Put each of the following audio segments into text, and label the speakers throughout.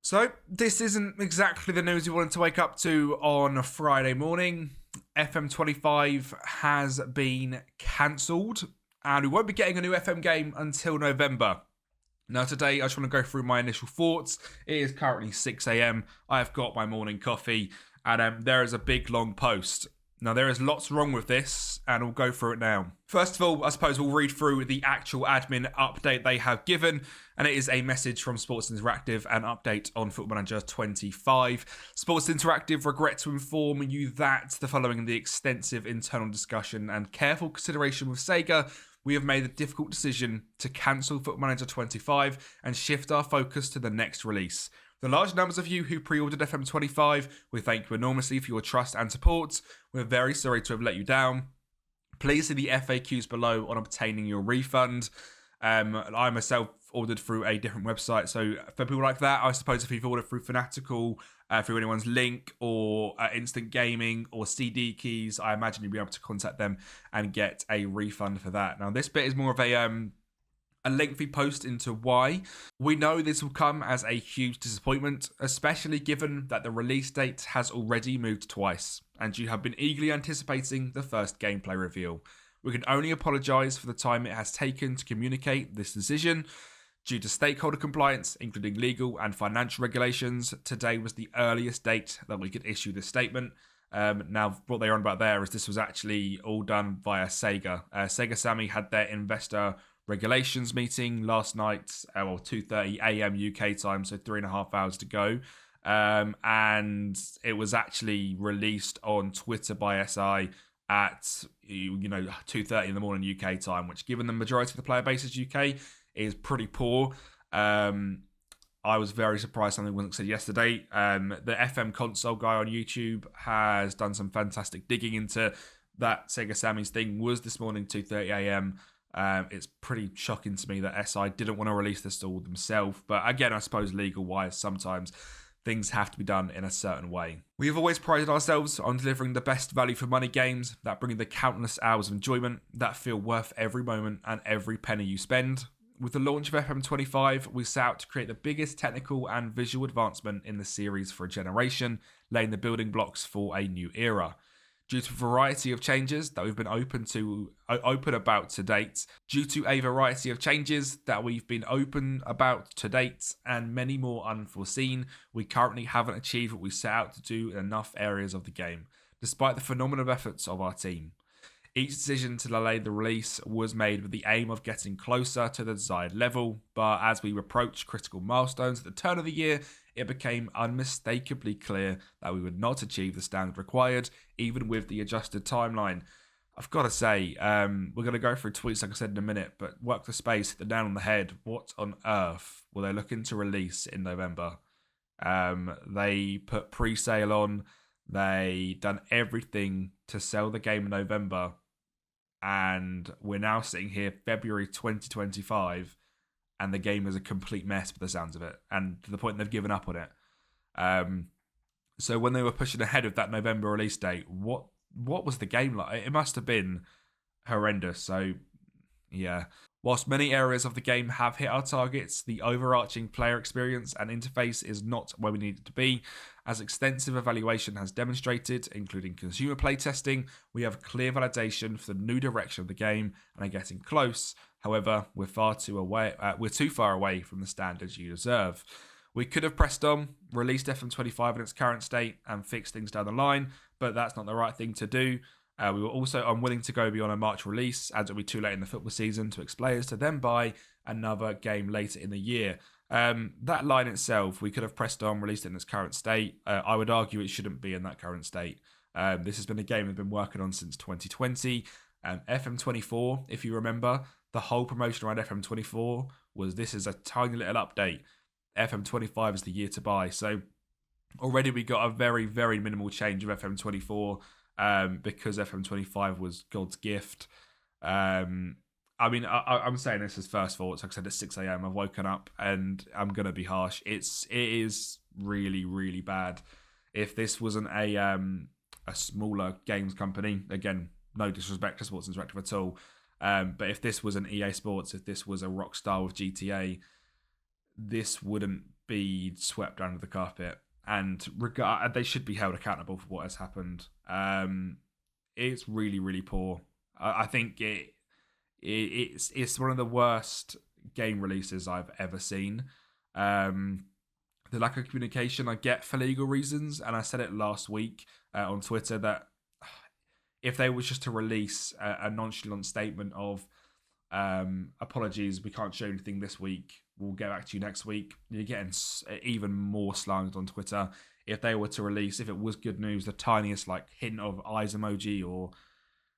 Speaker 1: So, this isn't exactly the news you wanted to wake up to on a Friday morning. FM25 has been cancelled, and we won't be getting a new FM game until November. Now, today, I just want to go through my initial thoughts. It is currently 6 a.m. I have got my morning coffee, and there is a big, long post. Now, there is lots wrong with this, and we'll go through it now. First of all, I suppose we'll read through the actual admin update they have given, and it is a message from Sports Interactive, an update on Football Manager 25. Sports Interactive regret to inform you that following the extensive internal discussion and careful consideration with Sega, we have made the difficult decision to cancel Football Manager 25 and shift our focus to the next release. The large numbers of you who pre-ordered FM25, we thank you enormously for your trust and support. We're very sorry to have let you down. Please see the FAQs below on obtaining your refund. I myself ordered through a different website, so for people like that, I suppose if you've ordered through Fanatical, through anyone's link, or Instant Gaming, or CD Keys, I imagine you'll be able to contact them and get a refund for that. Now, this bit is more of a lengthy post into why. We know this will come as a huge disappointment, especially given that the release date has already moved twice, and you have been eagerly anticipating the first gameplay reveal. We can only apologise for the time it has taken to communicate this decision. Due to stakeholder compliance, including legal and financial regulations, today was the earliest date that we could issue this statement. Now, what they're on about there is this was actually all done via Sega. Sega Sammy had their investor regulations meeting last night, 2:30 a.m. UK time, so 3.5 hours to go. And it was actually released on Twitter by SI at 2:30 in the morning UK time, which, given the majority of the player base is UK, is pretty poor. I was very surprised something wasn't said yesterday. The FM console guy on YouTube has done some fantastic digging into that. Sega Sammy's thing was this morning 2:30 a.m. It's pretty shocking to me that SI didn't want to release this all themselves. But again, I suppose legal-wise, sometimes things have to be done in a certain way. We have always prided ourselves on delivering the best value for money games that bring the countless hours of enjoyment that feel worth every moment and every penny you spend. With the launch of FM25, we set out to create the biggest technical and visual advancement in the series for a generation, laying the building blocks for a new era. Due to a variety of changes that we've been open about to date, and many more unforeseen, we currently haven't achieved what we set out to do in enough areas of the game, despite the phenomenal efforts of our team. Each decision to delay the release was made with the aim of getting closer to the desired level, but as we approached critical milestones at the turn of the year, it became unmistakably clear that we would not achieve the standard required, even with the adjusted timeline. I've got to say, we're going to go through tweets, like I said, in a minute, but work the space, hit the nail on the head. What on earth were they looking to release in November? They put pre-sale on, they done everything to sell the game in November, and we're now sitting here February 2025, and the game is a complete mess by the sounds of it, and to the point they've given up on it. So when they were pushing ahead of that November release date, what was the game like? It must have been horrendous. So yeah, whilst many areas of the game have hit our targets, the overarching player experience and interface is not where we need it to be. As extensive evaluation has demonstrated, including consumer playtesting, we have clear validation for the new direction of the game and are getting close. However, we're too far away from the standards you deserve. We could have pressed on, released FM25 in its current state, and fixed things down the line, but that's not the right thing to do. We were also unwilling to go beyond a March release, as it would be too late in the football season to expect players to then buy another game later in the year. That line itself, we could have pressed on, released it in its current state. I would argue it shouldn't be in that current state. This has been a game we've been working on since 2020. FM24, if you remember, the whole promotion around FM24 was this is a tiny little update. FM25 is the year to buy. So already we got a very, very minimal change of FM24 because FM25 was God's gift. I'm saying this as first thoughts. Like I said, at 6 a.m. I've woken up and I'm going to be harsh. It is really, really bad. If this wasn't a smaller games company, again, no disrespect to Sports Interactive at all, but if this was an EA Sports, if this was a Rockstar with GTA, this wouldn't be swept under the carpet, and they should be held accountable for what has happened. It's really, really poor. I think it's one of the worst game releases I've ever seen. The lack of communication I get for legal reasons, and I said it last week on Twitter that if they was just to release a nonchalant statement of apologies, we can't show anything this week, we'll get back to you next week, you're getting even more slandered on Twitter. If they were to release, if it was good news, the tiniest like hint of eyes emoji or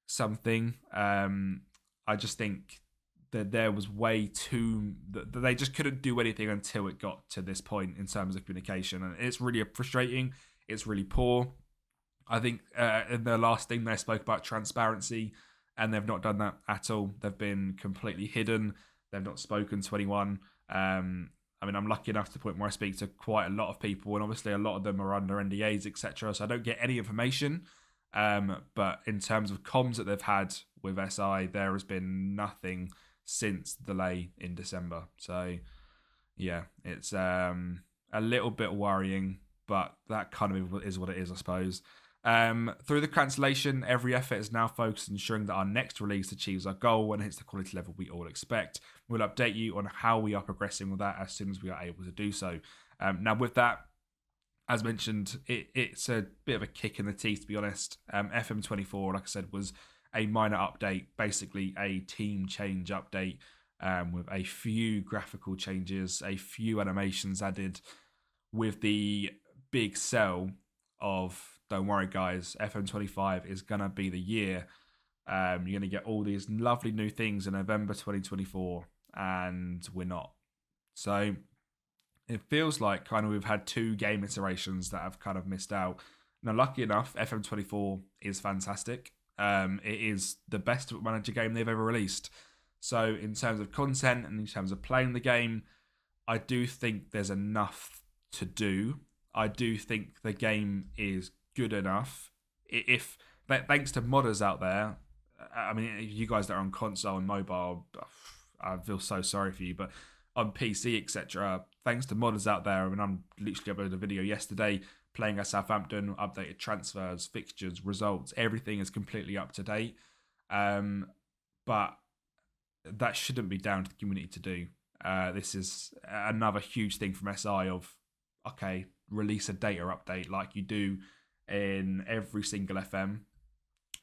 Speaker 1: something, I just think that there was way too that they just couldn't do anything until it got to this point in terms of communication, and it's really frustrating. It's really poor. I think in the last thing they spoke about transparency, and they've not done that at all. They've been completely hidden. They've not spoken to anyone. I mean, I'm lucky enough to the point where I speak to quite a lot of people, and obviously a lot of them are under NDAs, etc. So I don't get any information. But in terms of comms that they've had with SI, there has been nothing since the delay in December. So yeah, it's a little bit worrying, but that kind of is what it is, I suppose. Through the cancellation, every effort is now focused on ensuring that our next release achieves our goal and hits the quality level we all expect. We'll update you on how we are progressing with that as soon as we are able to do so. Now, with that, as mentioned, it's a bit of a kick in the teeth, to be honest. FM24, like I said, was a minor update, basically a team change update with a few graphical changes, a few animations added, with the big sell of, don't worry guys, FM25 is going to be the year. You're going to get all these lovely new things in November 2024, and we're not. So it feels like kind of we've had two game iterations that have kind of missed out. Now, lucky enough, FM24 is fantastic. It is the best manager game they've ever released. So in terms of content and in terms of playing the game, I do think there's enough to do. I do think the game is good enough. If thanks to modders out there, I mean, you guys that are on console and mobile, I feel so sorry for you, but on PC, etc., thanks to modders out there, I mean, I'm literally uploaded a video yesterday playing at Southampton, updated transfers, fixtures, results, everything is completely up to date. But that shouldn't be down to the community to do. This is another huge thing from SI of, okay, release a data update like you do in every single FM,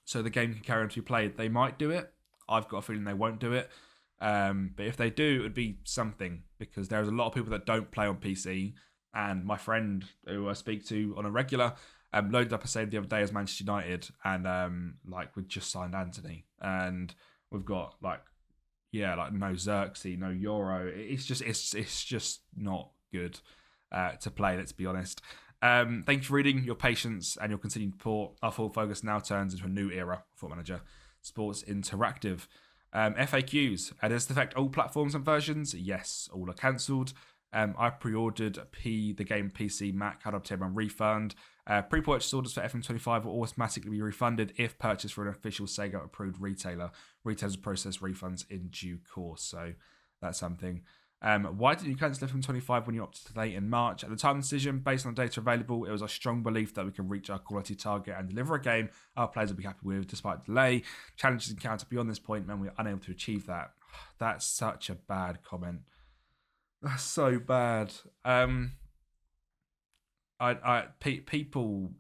Speaker 1: so the game can carry on to be played. They might do it. I've got a feeling they won't do it. But if they do, it would be something, because there's a lot of people that don't play on PC. And my friend who I speak to on a regular loaded up a save the other day as Manchester United, and like we just signed Anthony, and we've got like no Xerxes, no Euro. It's just not good to play. Let's be honest. Thank you for reading, your patience, and your continued support. Our full focus now turns into a new era for Manager Sports Interactive. FAQs. Does it affect all platforms and versions? Yes, all are cancelled. I pre-ordered the game PC, Mac, had obtained my refund. Pre-purchase orders for FM25 will automatically be refunded if purchased for an official Sega approved retailer. Retailers process refunds in due course, so that's something. Why didn't you cancel FM25 when you opted to delay in March? At the time of the decision, based on the data available, it was a strong belief that we can reach our quality target and deliver a game our players will be happy with despite delay. Challenges encountered beyond this point meant we were unable to achieve that. That's such a bad comment. That's so bad. People,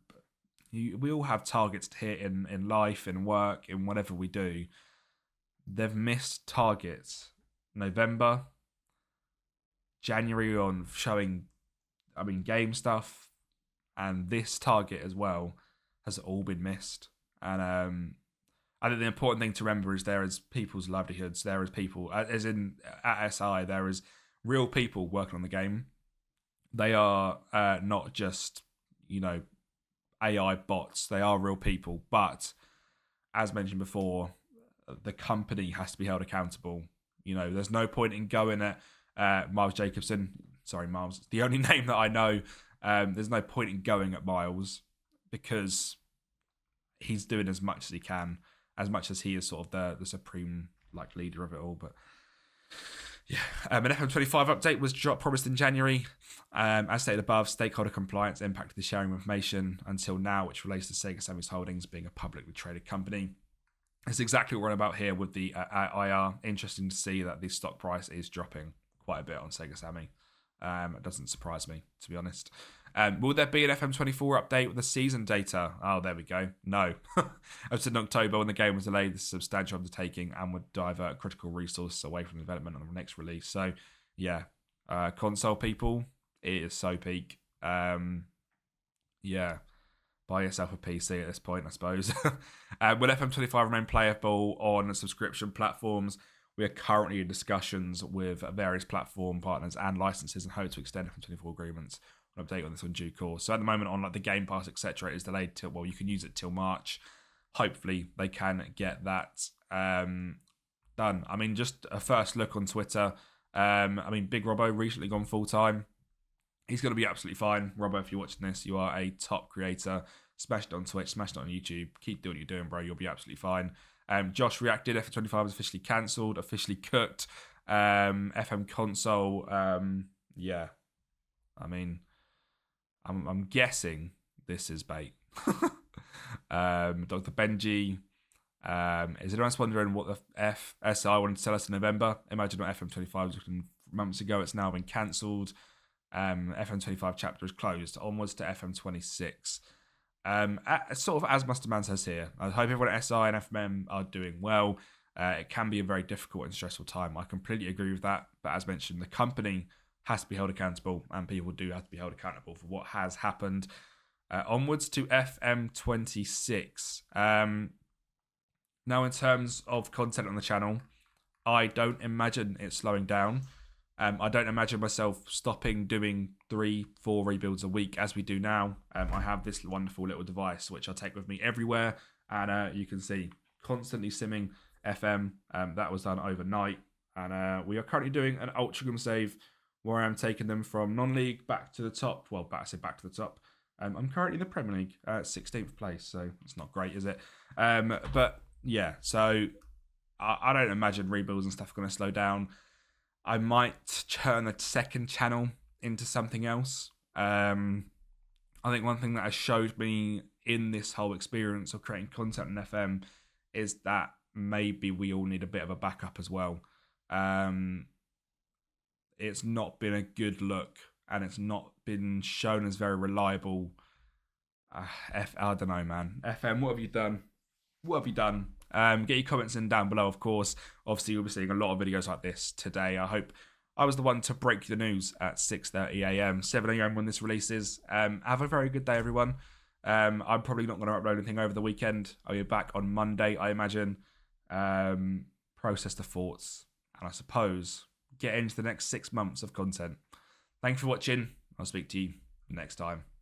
Speaker 1: we all have targets to hit in life, in work, in whatever we do. They've missed targets. November, January on showing, game stuff, and this target as well has all been missed. And I think the important thing to remember is there is people's livelihoods. There is people, as in at SI, there is real people working on the game. They are not just, AI bots. They are real people. But as mentioned before, the company has to be held accountable. There's no point in going at Miles Jacobson. Sorry, Miles. The only name that I know. There's no point in going at Miles because he's doing as much as he can, as much as he is sort of the supreme leader of it all. But Yeah, an FM25 update was promised in January. As stated above, stakeholder compliance impacted the sharing of information until now, which relates to Sega Sammy's Holdings being a publicly traded company. It's exactly what we're on about here with the IR. Interesting to see that the stock price is dropping quite a bit on Sega Sammy. It doesn't surprise me, to be honest. Will there be an FM24 update with the season data? Oh, there we go. No. As in October, when the game was delayed, this substantial undertaking and would divert critical resources away from the development on the next release. So, yeah, console people, it is so peak. Yeah. Buy yourself a PC at this point, I suppose. Will FM25 remain playable on subscription platforms? We are currently in discussions with various platform partners and licenses and hope to extend FM24 agreements. An update on this in due course. So at the moment on like the Game Pass, etc., it is delayed till, well, you can use it till March. Hopefully they can get that done. I mean, just a first look on Twitter. I mean, Big Robbo recently gone full time. He's going to be absolutely fine. Robbo, if you're watching this, you are a top creator. Smash it on Twitch, smash it on YouTube. Keep doing what you're doing, bro. You'll be absolutely fine. Josh reacted. FM25 was officially cancelled, officially cooked. FM console, yeah. I mean, I'm guessing this is bait. Dr. Benji. Is anyone else wondering what the FSI wanted to tell us in November? Imagine what FM25 was looking months ago. It's now been cancelled. FM25 chapter is closed. Onwards to FM26. Sort of as Master Man says here, I hope everyone at SI and FMM are doing well. It can be a very difficult and stressful time. I completely agree with that. But as mentioned, the company has to be held accountable, and people do have to be held accountable for what has happened. Onwards to FM26. Now, in terms of content on the channel, I don't imagine it slowing down. I don't imagine myself stopping doing 3-4 rebuilds a week as we do now. I have this wonderful little device which I take with me everywhere, and you can see constantly simming FM. That was done overnight, and we are currently doing an Ultragum save where I'm taking them from non-league back to the top. Well, back to the top. I'm currently in the Premier League, 16th place, so it's not great, is it? But yeah, so I don't imagine rebuilds and stuff are going to slow down. I might turn the second channel into something else. I think one thing that has showed me in this whole experience of creating content in FM is that maybe we all need a bit of a backup as well. It's not been a good look, and it's not been shown as very reliable. I don't know, man. FM, what have you done? What have you done? Get your comments in down below, of course. Obviously, you'll be seeing a lot of videos like this today. I hope I was the one to break the news at 6:30 a.m., 7 a.m. when this releases. Have a very good day, everyone. I'm probably not going to upload anything over the weekend. I'll be back on Monday, I imagine. Process the thoughts, and I suppose get into the next 6 months of content. Thank you for watching. I'll speak to you next time.